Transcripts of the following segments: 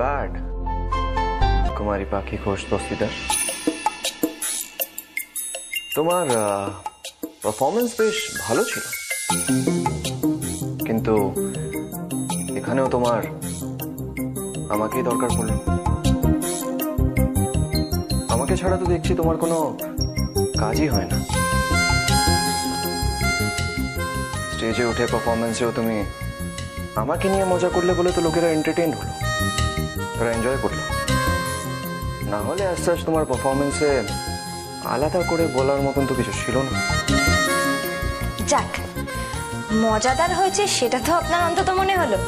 Bad কুমারী পাখি ঘোষ দস্তিদার। তোমার performance বেশ ভালো ছিল, কিন্তু এখানেও তোমার আমাকেই দরকার পড়লো। আমাকে ছাড়া তো দেখছি তোমার কোনো কাজই হয় না। স্টেজে উঠে পারফরমেন্সেও তুমি আমাকে নিয়ে মজা করলে বলে তো লোকেরা এন্টারটেইন হলো, তারা এনজয় করলো। না হলে অ্যাজ সাচ তোমার পারফরমেন্সে আলাদা করে বলার মতন তো কিছু ছিল না। যাক, মজাদার হয়েছে সেটা তো আপনার অন্তত মনে হলো।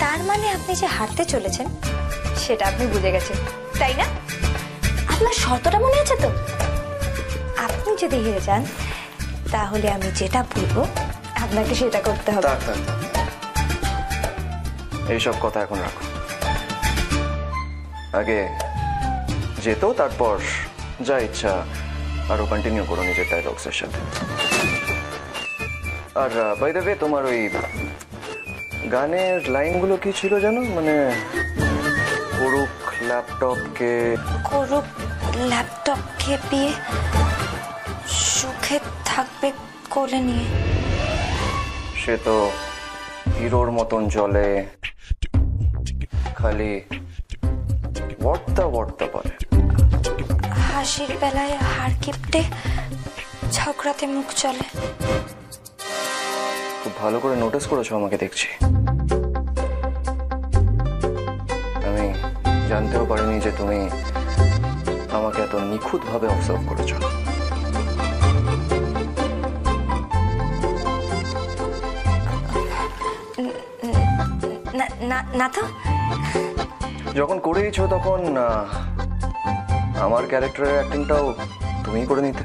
তার মানে আপনি যে হারতে চলেছেন সেটা আপনি বুঝে গেছেন, তাই না? আপনার শর্তটা মনে আছে তো? আপনি যদি হেরে যান তাহলে আমি যেটা বলবো আপনাকে সেটা করতে হবে। এইসব কথা এখন রাখো, আগে যেত, তারপর যা ইচ্ছা আরো কন্টিনিউ করো নিজের ডায়লগসের সাথে। আর বাই দ্য ওয়ে, তোমার ওই গানের লাইনগুলো কি ছিল জানো? মানে করুক ল্যাপটপকে বিয়ে, সুখে থাকবে কোলে নিয়ে। সে তো হিরোর মতন চলে, খালি ওয়ার্তা বলে। হাসির বেলায় হাড় কিপটে, ঝগড়াতে মুখ চলে। খুব ভালো করে নোটিস করেছো আমাকে দেখছি। আমি জানতেও পারিনি যে তুমি আমাকে এত নিখুঁত ভাবে অবজার্ভ করেছো। না তো, যখন করেইছো তখন আমার ক্যারেক্টারের অ্যাক্টিংটাও তুমিই করে নিতে।